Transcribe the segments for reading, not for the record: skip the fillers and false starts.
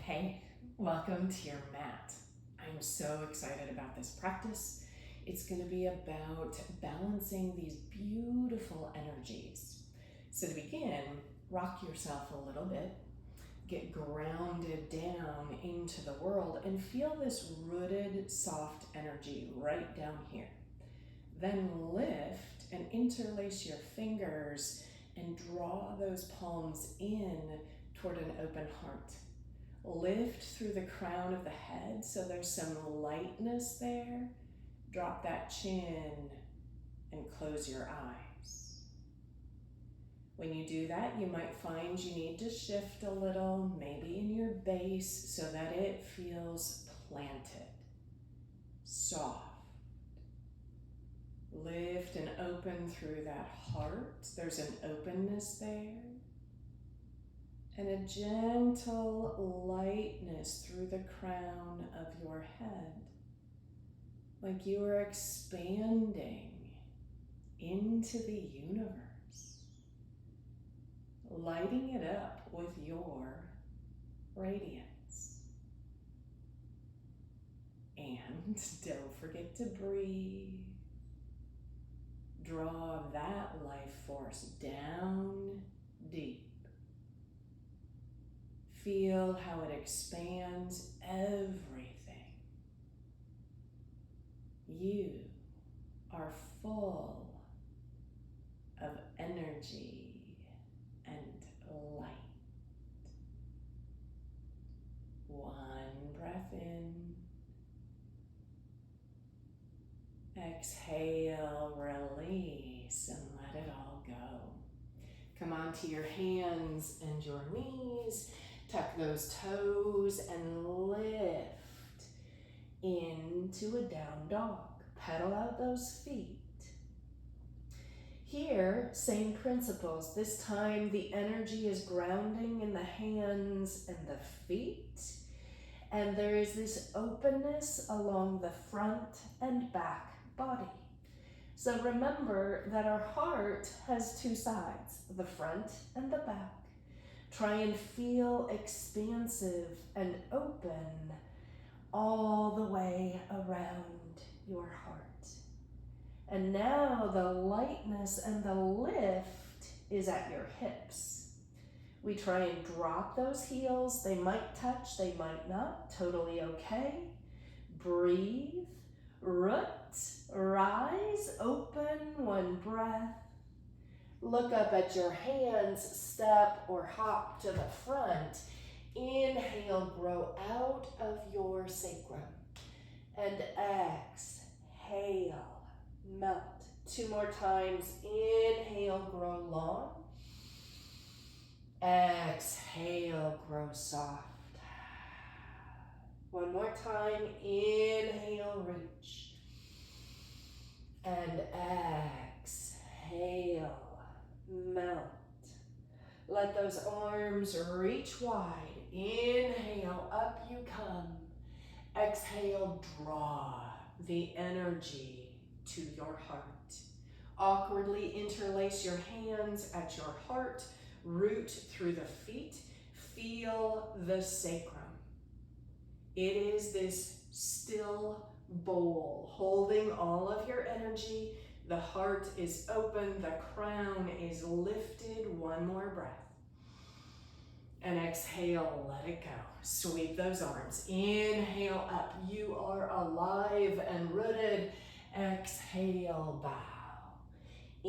Hey, welcome to your mat. I'm so excited about this practice. It's going to be about balancing these beautiful energies. So to begin, rock yourself a little bit, get grounded down into the world, and feel this rooted, soft energy right down here. Then lift and interlace your fingers and draw those palms in toward an open heart. Lift through the crown of the head so there's some lightness there. Drop that chin and close your eyes. When you do that, you might find you need to shift a little, maybe in your base, so that it feels planted, soft. Lift and open through that heart. There's an openness there. And a gentle lightness through the crown of your head, like you are expanding into the universe, lighting it up with your radiance. And don't forget to breathe. Draw that life force down deep. Feel how it expands everything. You are full of energy and light. One breath in. Exhale, release, and let it all go. Come onto your hands and your knees. Tuck those toes and lift into a down dog. Pedal out those feet. Here, same principles. This time the energy is grounding in the hands and the feet. And there is this openness along the front and back body. So remember that our heart has two sides, the front and the back. Try and feel expansive and open all the way around your heart. And now the lightness and the lift is at your hips. We try and drop those heels. They might touch, they might not. Totally okay. Breathe, root, rise, open, one breath. Look up at your hands, step or hop to the front. Inhale, grow out of your sacrum. And exhale, melt. Two more times. Inhale, grow long. Exhale, grow soft. One more time. Inhale, reach. And exhale. Melt. Let those arms reach wide. Inhale, up you come. Exhale, draw the energy to your heart. Awkwardly interlace your hands at your heart. Root through the feet. Feel the sacrum. It is this still bowl holding all of your energy. The heart is open, the crown is lifted. One more breath. And exhale, let it go. Sweep those arms. Inhale up. You are alive and rooted. Exhale, bow.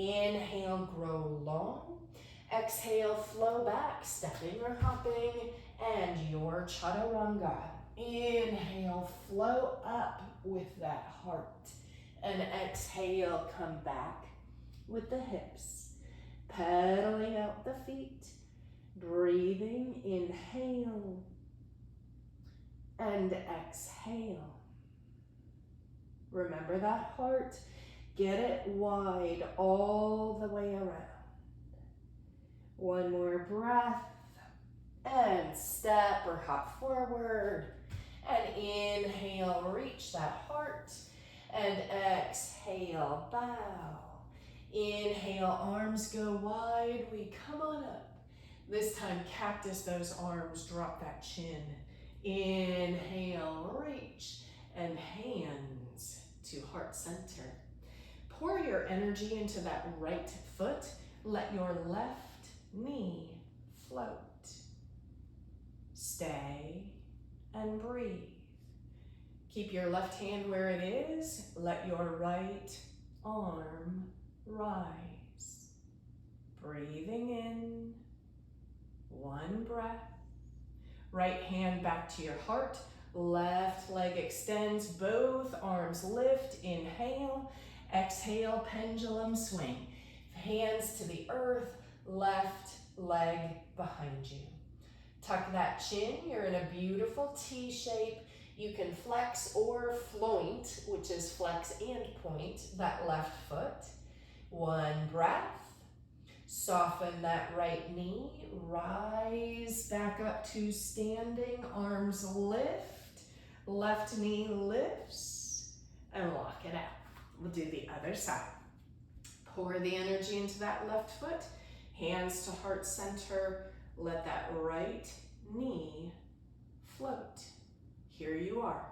Inhale, grow long. Exhale, flow back, stepping or hopping, and your chaturanga. Inhale, flow up with that heart. And exhale, come back with the hips. Pedaling out the feet. Breathing, inhale. And exhale. Remember that heart. Get it wide all the way around. One more breath. And step or hop forward. And inhale, reach that heart. And exhale, bow. Inhale, arms go wide. We come on up. This time, cactus those arms, drop that chin. Inhale, reach, and hands to heart center. Pour your energy into that right foot. Let your left knee float. Stay and breathe. Keep your left hand where it is. Let your right arm rise. Breathing in, one breath. Right hand back to your heart. Left leg extends, both arms lift. Inhale, exhale, pendulum swing. Hands to the earth, left leg behind you. Tuck that chin, you're in a beautiful T shape. You can flex or floint, which is flex and point, that left foot. One breath. Soften that right knee, rise back up to standing, arms lift, left knee lifts, and walk it out. We'll do the other side. Pour the energy into that left foot, hands to heart center, let that right knee float. Here you are,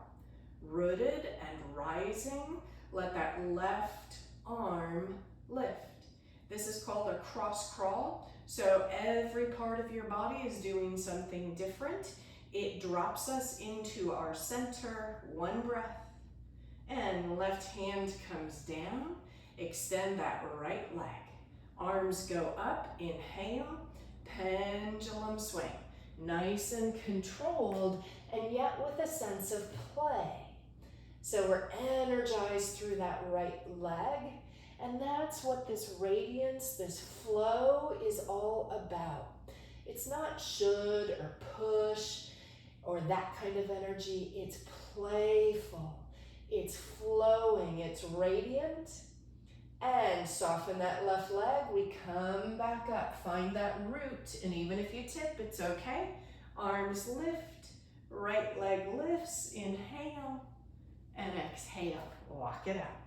rooted and rising, let that left arm lift. This is called a cross crawl. So every part of your body is doing something different. It drops us into our center, one breath, and left hand comes down. Extend that right leg. Arms go up, inhale, pendulum swing. Nice and controlled, and yet with a sense of play. So we're energized through that right leg. And that's what this radiance, this flow is all about. It's not should or push or that kind of energy. It's playful, it's flowing, it's radiant. And soften that left leg, we come back up, find that root. And even if you tip, it's okay. Arms lift, right leg lifts, inhale, and exhale, walk it out.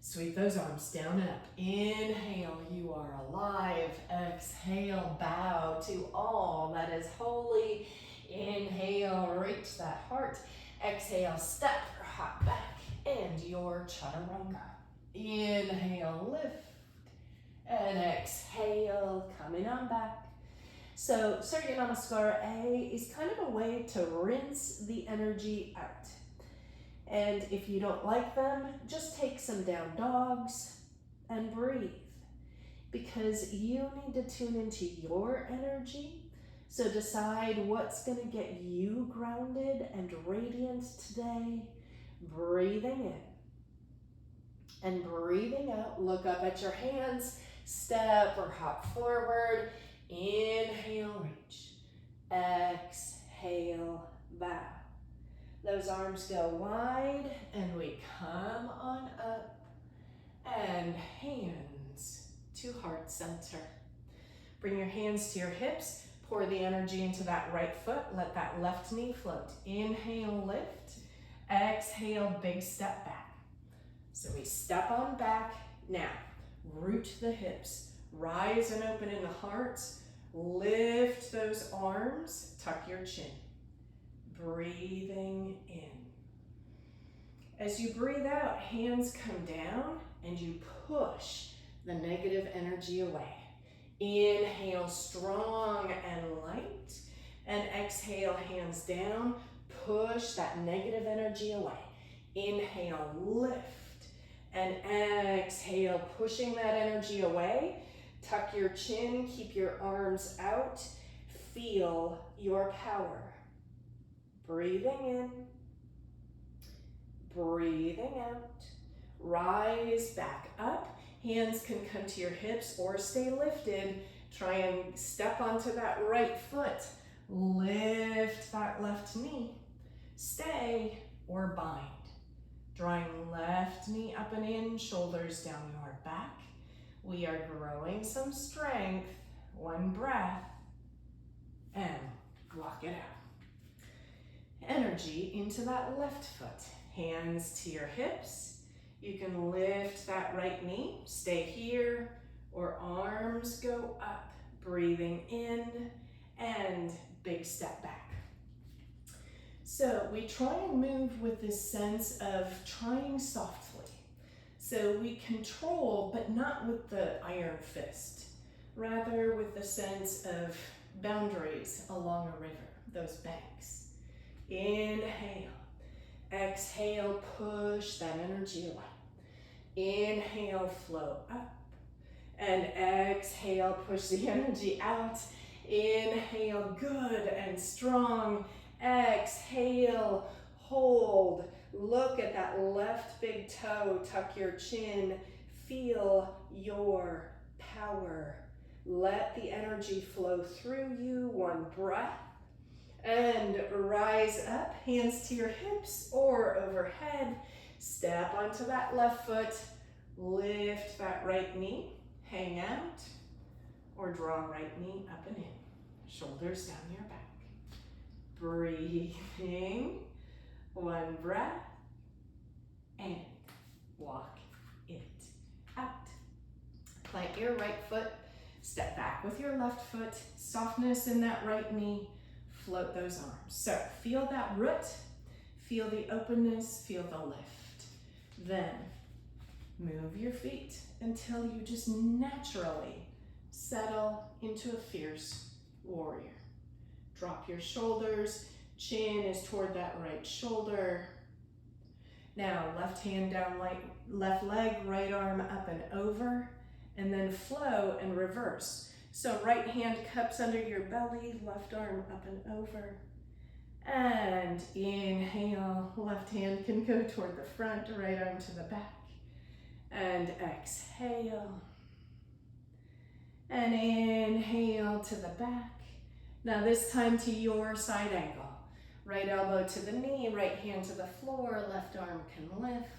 Sweep those arms down and up. Inhale, you are alive. Exhale, bow to all that is holy. Inhale, reach that heart. Exhale, step or hop back and your chaturanga. Inhale, lift. And exhale, coming on back. So Surya Namaskara A is kind of a way to rinse the energy out. And if you don't like them, just take some down dogs and breathe. Because you need to tune into your energy. So decide what's going to get you grounded and radiant today. Breathing in. And breathing out, look up at your hands, step or hop forward. Inhale, reach. Exhale, bow. Those arms go wide and we come on up and hands to heart center. Bring your hands to your hips, pour the energy into that right foot, let that left knee float. Inhale, lift, exhale, big step back. So we step on back. Now, root the hips, rise and open in the heart, lift those arms, tuck your chin. Breathing in. As you breathe out, hands come down and you push the negative energy away. Inhale, strong and light, and exhale, hands down, push that negative energy away. Inhale, lift, and exhale, pushing that energy away. Tuck your chin, keep your arms out, feel your power. Breathing in, breathing out, rise back up. Hands can come to your hips or stay lifted. Try and step onto that right foot. Lift that left knee. Stay or bind. Drawing left knee up and in, shoulders down your back. We are growing some strength. One breath and walk it out. Energy into that left foot. Hands to your hips. You can lift that right knee. Stay here or arms go up. Breathing in and big step back. So we try and move with this sense of trying softly. So we control, but not with the iron fist, rather with the sense of boundaries along a river, those banks. Inhale. Exhale, push that energy away. Inhale, flow up. And exhale, push the energy out. Inhale, good and strong. Exhale, hold. Look at that left big toe, tuck your chin. Feel your power. Let the energy flow through you. One breath. And rise up, hands to your hips or overhead. Step onto that left foot. Lift that right knee. Hang out. Or draw right knee up and in. Shoulders down your back. Breathing. One breath. And walk it out. Plant your right foot. Step back with your left foot. Softness in that right knee. Float those arms. So feel that root. Feel the openness. Feel the lift. Then move your feet until you just naturally settle into a fierce warrior. Drop your shoulders. Chin is toward that right shoulder. Now left hand down, left leg, right arm up and over, and then flow and reverse. So right hand cups under your belly, left arm up and over. And inhale, left hand can go toward the front, right arm to the back. And exhale. And inhale to the back. Now this time to your side angle. Right elbow to the knee, right hand to the floor, left arm can lift.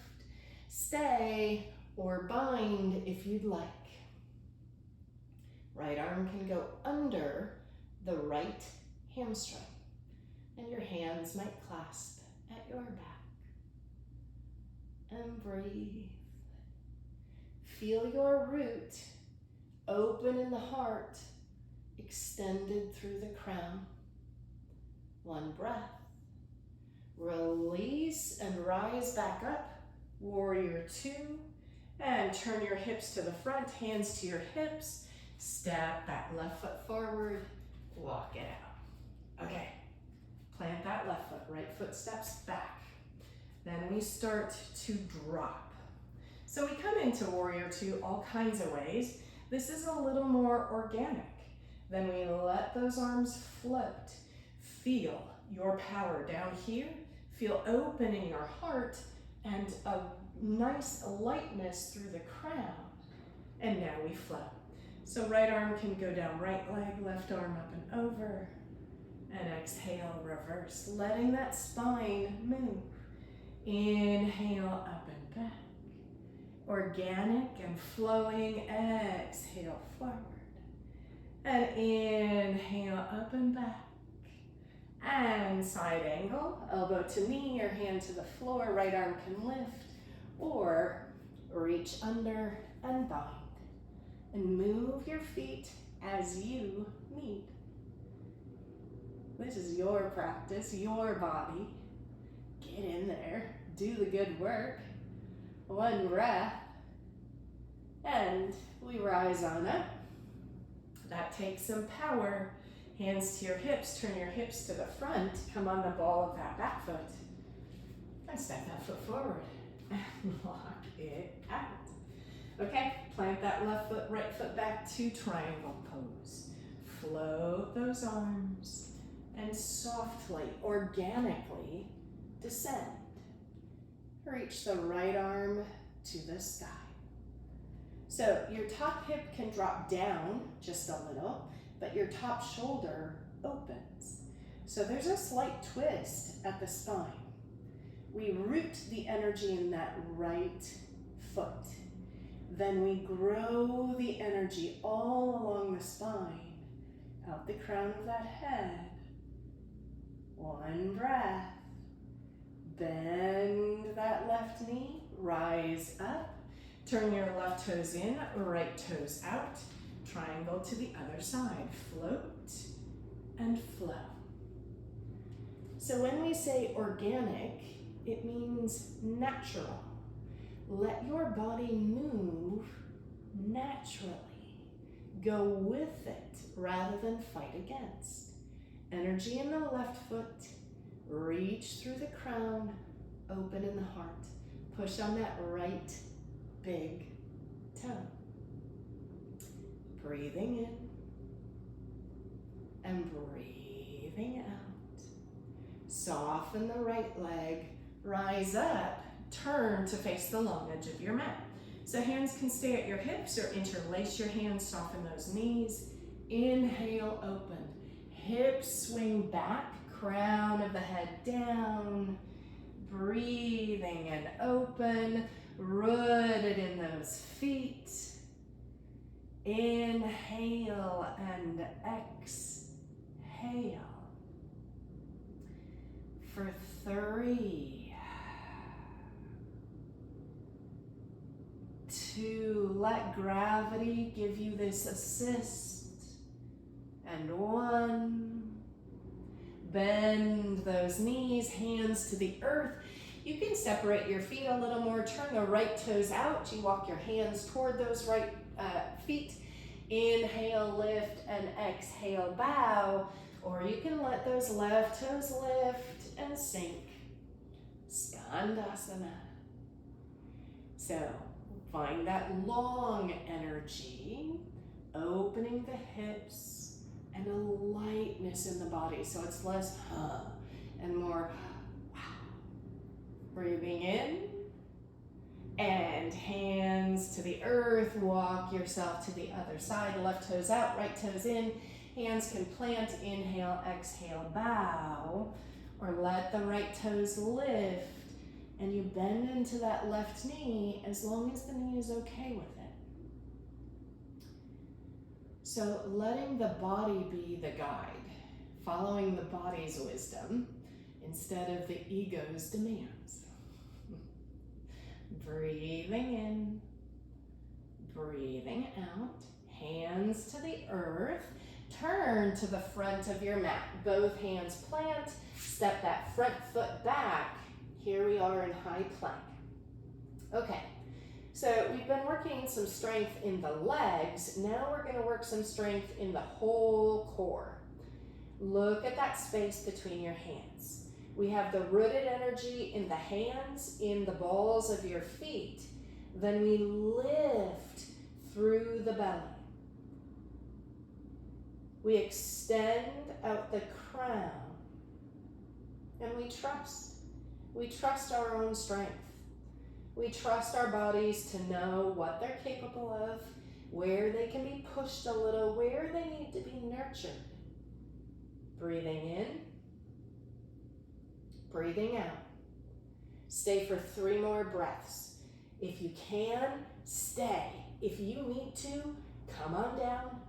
Stay or bind if you'd like. Right arm can go under the right hamstring, and your hands might clasp at your back. And breathe. Feel your root open in the heart, extended through the crown. One breath. Release and rise back up. Warrior two. And turn your hips to the front, hands to your hips. Step that left foot forward. Walk it out. Okay. Plant that left foot. Right foot steps back. Then we start to drop. So we come into warrior two all kinds of ways. This is a little more organic. Then we let those arms float. Feel your power down here. Feel open in your heart and a nice lightness through the crown. And now we flow. So right arm can go down right leg, left arm up and over. And exhale, reverse. Letting that spine move. Inhale, up and back. Organic and flowing. Exhale, forward. And inhale, up and back. And side angle, elbow to knee, your hand to the floor, right arm can lift, or reach under and bind. And move your feet as you need. This is your practice, your body. Get in there, do the good work. One breath, and we rise on up. That takes some power. Hands to your hips, turn your hips to the front, come on the ball of that back foot, and step that foot forward, and lock it out. Okay, plant that left foot, right foot back to triangle pose. Float those arms, and softly, organically descend. Reach the right arm to the sky. So your top hip can drop down just a little, but your top shoulder opens. So there's a slight twist at the spine. We root the energy in that right foot. Then we grow the energy all along the spine, out the crown of that head. One breath. Bend that left knee, rise up. Turn your left toes in, right toes out. Triangle to the other side. Float and flow. So when we say organic, it means natural. Let your body move naturally. Go with it rather than fight against. Energy in the left foot. Reach through the crown, open in the heart. Push on that right big toe. Breathing in and breathing out. Soften the right leg, rise up, turn to face the long edge of your mat. So hands can stay at your hips or interlace your hands, soften those knees. Inhale, open. Hips swing back, crown of the head down. Breathing and open, rooted in those feet. Inhale and exhale. For 3, 2, let gravity give you this assist, and 1, bend those knees, hands to the earth. You can separate your feet a little more, turn the right toes out, you walk your hands toward those right feet. Inhale, lift, and exhale, bow, or you can let those left toes lift and sink. Skandasana. So find that long energy, opening the hips, and a lightness in the body. So it's less and more wow. Breathing in, and hands to the earth, walk yourself to the other side, left toes out, right toes in, hands can plant, inhale, exhale, bow, or let the right toes lift, and you bend into that left knee as long as the knee is okay with it. So letting the body be the guide, following the body's wisdom instead of the ego's demands. Breathing in, breathing out, hands to the earth, turn to the front of your mat, both hands plant, step that front foot back. Here we are in high plank. Okay, so we've been working some strength in the legs, now we're going to work some strength in the whole core. Look at that space between your hands. We have the rooted energy in the hands, in the balls of your feet. Then we lift through the belly. We extend out the crown. And we trust. We trust our own strength. We trust our bodies to know what they're capable of, where they can be pushed a little, where they need to be nurtured. Breathing in. Breathing out. Stay for 3 more breaths. If you can, stay. If you need to, come on down.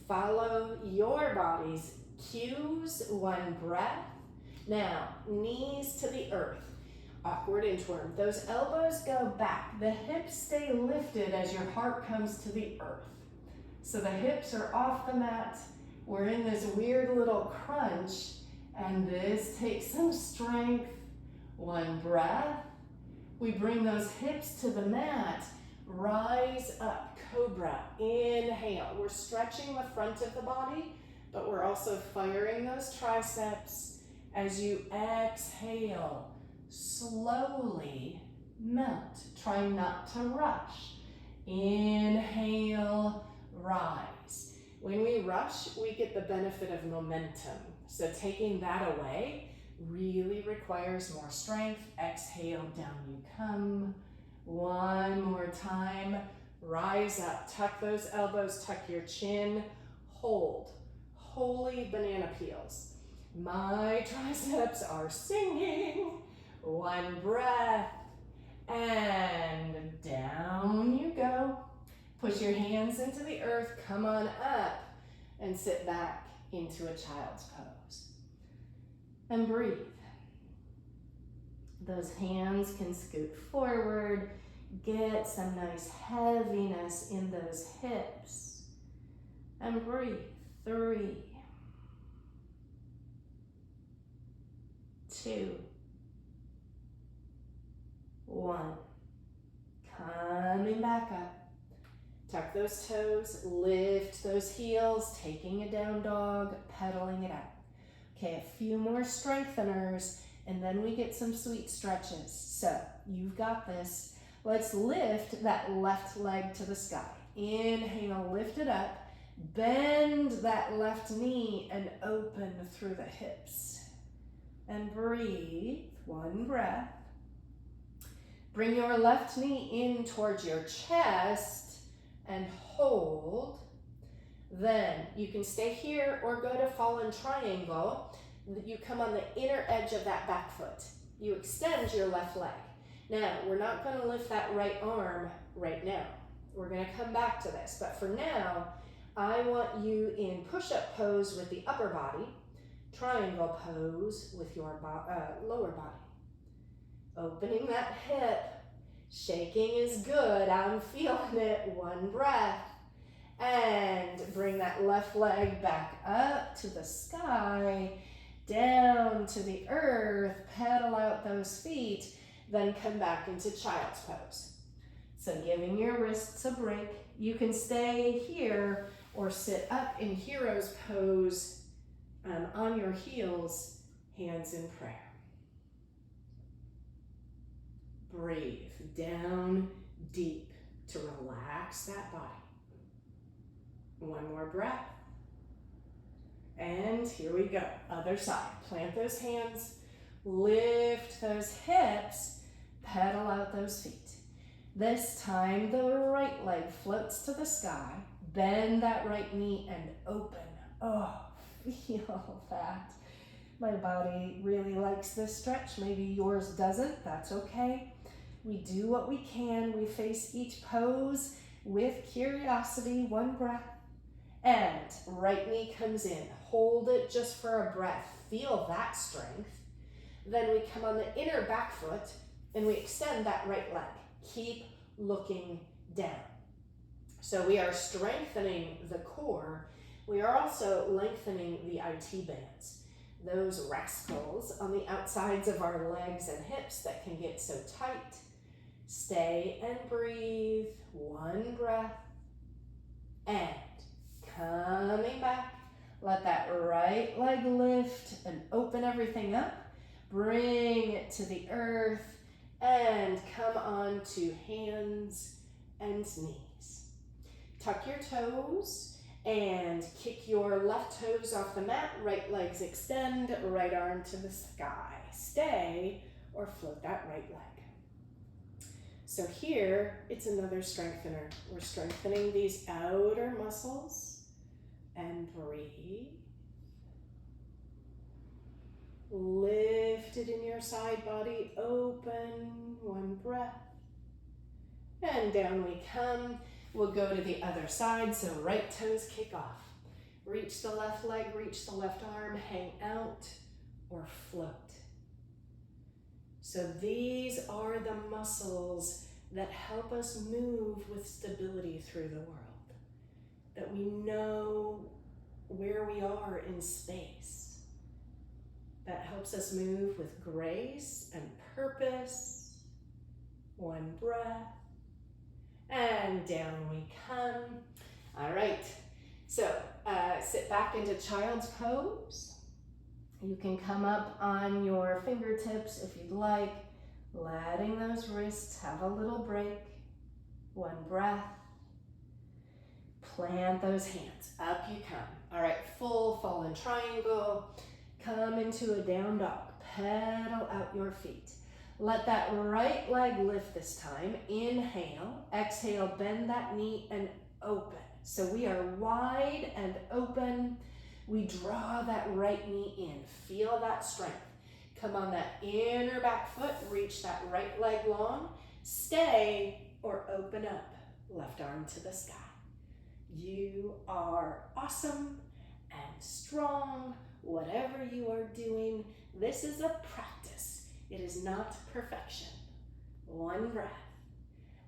Follow your body's cues. 1 breath. Now, knees to the earth. Awkward inchworm. Those elbows go back. The hips stay lifted as your heart comes to the earth. So the hips are off the mat. We're in this weird little crunch. And this takes some strength. 1 breath. We bring those hips to the mat. Rise up, cobra. Inhale. We're stretching the front of the body, but we're also firing those triceps. As you exhale, slowly melt. Try not to rush. Inhale, rise. When we rush, we get the benefit of momentum. So taking that away really requires more strength. Exhale, down you come. 1 more time. Rise up, tuck those elbows, tuck your chin. Hold. Holy banana peels. My triceps are singing. 1 breath. And down you go. Push your hands into the earth. Come on up and sit back into a child's pose. And breathe. Those hands can scoot forward. Get some nice heaviness in those hips. And breathe. 3, 2, 1. Coming back up. Tuck those toes, lift those heels, taking a down dog, pedaling it out. Okay, a few more strengtheners, and then we get some sweet stretches. So, you've got this. Let's lift that left leg to the sky. Inhale, lift it up. Bend that left knee and open through the hips. And breathe, 1 breath. Bring your left knee in towards your chest and hold. Then you can stay here or go to fallen triangle. You come on the inner edge of that back foot. You extend your left leg. Now, we're not going to lift that right arm right now. We're going to come back to this. But for now, I want you in push-up pose with the upper body, triangle pose with your lower body. Opening that hip. Shaking is good. I'm feeling it. 1 breath. And bring that left leg back up to the sky, down to the earth, pedal out those feet, then come back into child's pose. So giving your wrists a break. You can stay here or sit up in hero's pose on your heels, hands in prayer. Breathe down deep to relax that body. 1 more breath. And here we go. Other side. Plant those hands, lift those hips, pedal out those feet. This time the right leg floats to the sky. Bend that right knee and open. Oh, feel that. My body really likes this stretch. Maybe yours doesn't. That's okay. We do what we can. We face each pose with curiosity. 1 breath. And right knee comes in. Hold it just for a breath. Feel that strength. Then we come on the inner back foot and we extend that right leg. Keep looking down. So we are strengthening the core. We are also lengthening the IT bands. Those rascals on the outsides of our legs and hips that can get so tight. Stay and breathe. 1 breath. And coming back. Let that right leg lift and open everything up. Bring it to the earth and come on to hands and knees. Tuck your toes and kick your left toes off the mat. Right legs extend, right arm to the sky. Stay or float that right leg. So here, it's another strengthener. We're strengthening these outer muscles. And breathe. Lift it in your side body. Open. 1 breath. And down we come. We'll go to the other side. So right toes kick off. Reach the left leg, reach the left arm, hang out or float. So these are the muscles that help us move with stability through the world. That we know where we are in space. That helps us move with grace and purpose. 1 breath. And down we come. All right. So sit back into child's pose. You can come up on your fingertips if you'd like. Letting those wrists have a little break. 1 breath. Plant those hands. Up you come. All right, full fallen triangle. Come into a down dog. Pedal out your feet. Let that right leg lift this time. Inhale. Exhale, bend that knee and open. So we are wide and open. We draw that right knee in. Feel that strength. Come on that inner back foot. Reach that right leg long. Stay or open up. Left arm to the sky. You are awesome and strong. Whatever you are doing, this is a practice. It is not perfection. 1 breath.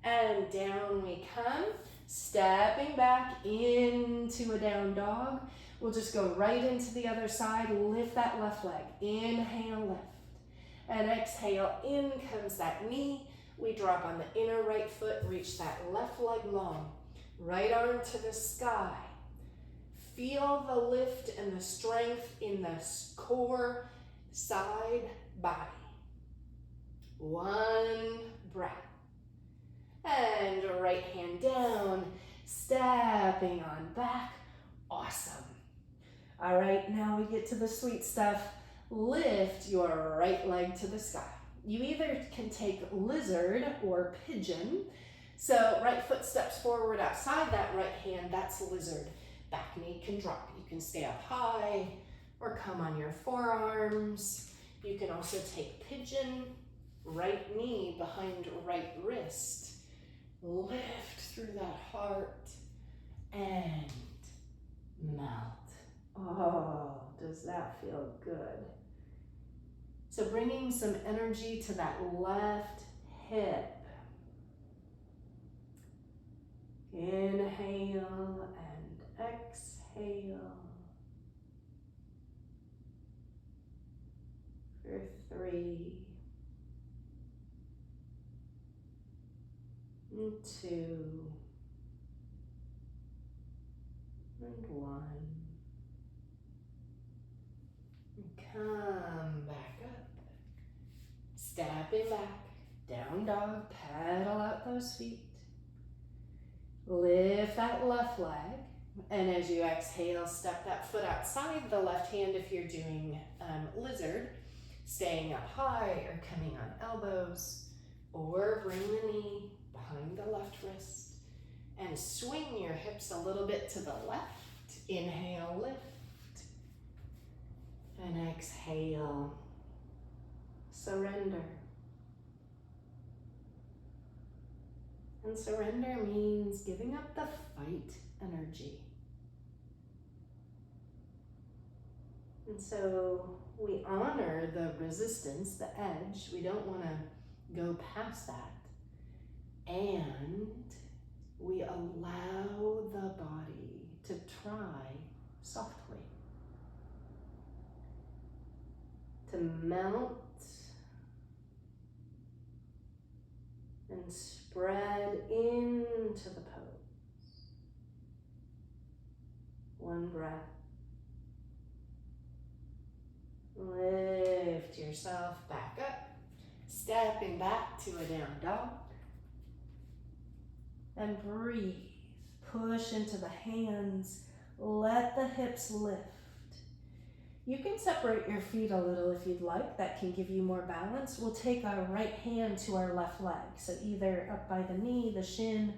And down we come. Stepping back into a down dog. We'll just go right into the other side. Lift that left leg. Inhale, lift. And exhale, in comes that knee. We drop on the inner right foot, reach that left leg long. Right arm to the sky. Feel the lift and the strength in the core, side, body. One breath. And right hand down, stepping on back. Awesome. All right, now we get to the sweet stuff. Lift your right leg to the sky. You either can take lizard or pigeon. So right foot steps forward outside that right hand, that's lizard. Back knee can drop. You can stay up high or come on your forearms. You can also take pigeon, right knee behind right wrist. Lift through that heart and melt. Oh, does that feel good? So bringing some energy to that left hip. Inhale and exhale. For 3, and 2, and 1. And come back up. Stepping back. Down dog. Pedal out those feet. Lift that left leg. And as you exhale, step that foot outside the left hand if you're doing lizard. Staying up high or coming on elbows. Or bring the knee behind the left wrist. And swing your hips a little bit to the left. Inhale, lift. And exhale, surrender. And surrender means giving up the fight energy. And so we honor the resistance, the edge. We don't want to go past that. And we allow the body to try softly. To melt and spread into the pose. One breath. Lift yourself back up, stepping back to a down dog. And breathe. Push into the hands. Let the hips lift. You can separate your feet a little if you'd like. That can give you more balance. We'll take our right hand to our left leg. So either up by the knee, the shin,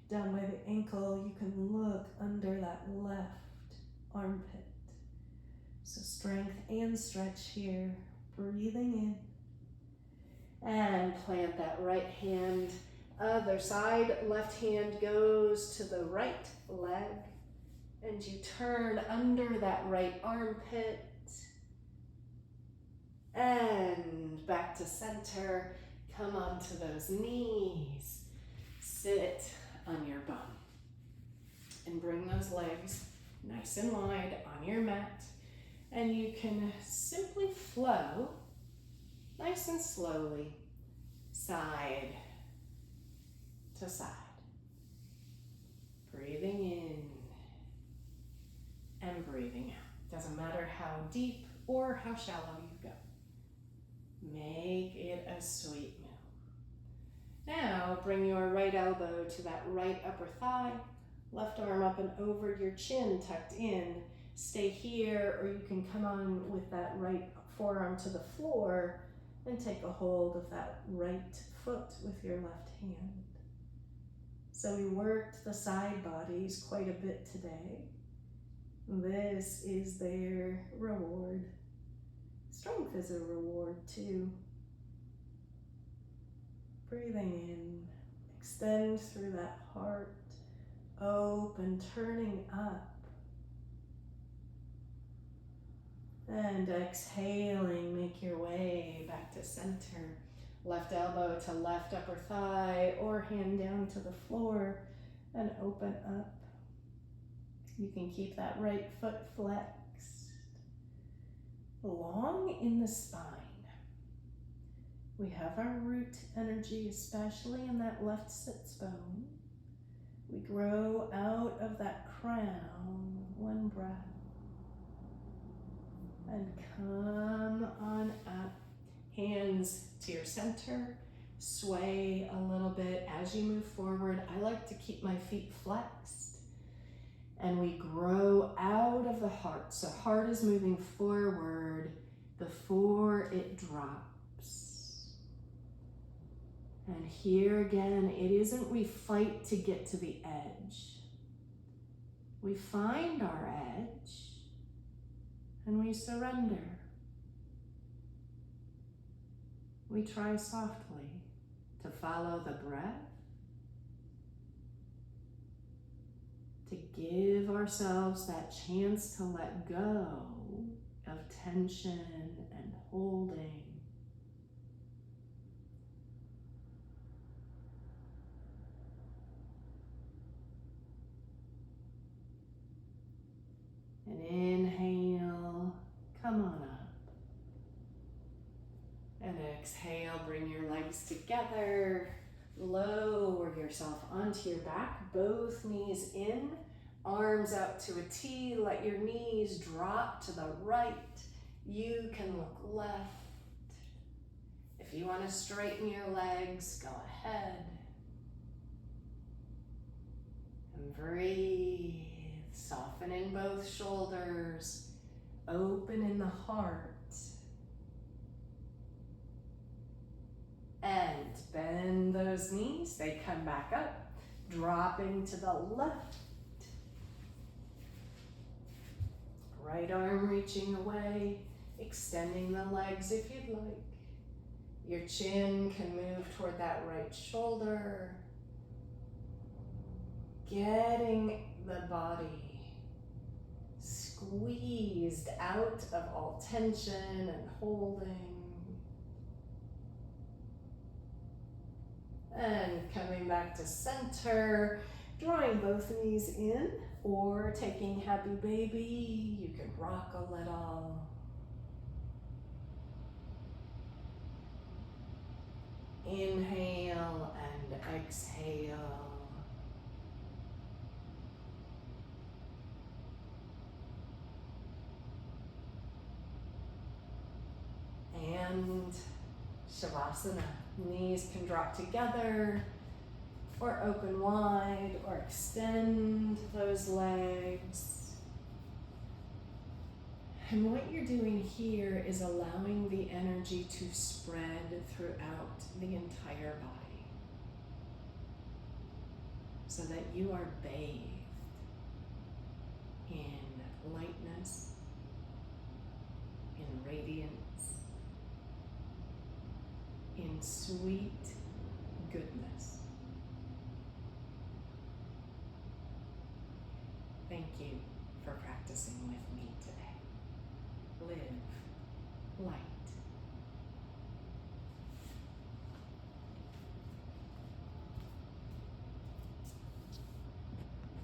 down by the ankle. You can look under that left armpit. So strength and stretch here. Breathing in. And plant that right hand. Other side, left hand goes to the right leg. And you turn under that right armpit. And back to center. Come onto those knees. Sit on your bum. And bring those legs nice and wide on your mat. And you can simply flow nice and slowly, side to side. Breathing in and breathing out. Doesn't matter how deep or how shallow you go. Make it a sweet move. Now bring your right elbow to that right upper thigh, left arm up and over your chin tucked in. Stay here, or you can come on with that right forearm to the floor and take a hold of that right foot with your left hand. So we worked the side bodies quite a bit today. This is their reward. Strength is a reward too. Breathing in, extend through that heart, open, turning up. And exhaling, make your way back to center. Left elbow to left upper thigh or hand down to the floor and open up. You can keep that right foot flexed. Long in the spine. We have our root energy, especially in that left sits bone. We grow out of that crown, one breath. And come on up, hands to your center, sway a little bit as you move forward. I like to keep my feet flexed. And we grow out of the heart. So heart is moving forward before it drops. And here again, it isn't we fight to get to the edge. We find our edge and we surrender. We try softly to follow the breath, to give ourselves that chance to let go of tension and holding. And inhale, come on up. And exhale, bring your legs together. Lower yourself onto your back, both knees in, arms out to a T. Let your knees drop to the right. You can look left. If you want to straighten your legs, go ahead. And breathe, softening both shoulders, open in the heart. And bend those knees, they come back up, dropping to the left. Right arm reaching away, extending the legs if you'd like. Your chin can move toward that right shoulder. Getting the body squeezed out of all tension and holding. And coming back to center, drawing both knees in, or taking happy baby, you can rock a little. Inhale and exhale. And Shavasana. Knees can drop together or open wide or extend those legs. And what you're doing here is allowing the energy to spread throughout the entire body so that you are bathed in lightness, in radiance, in sweet goodness. Thank you for practicing with me today. Live light.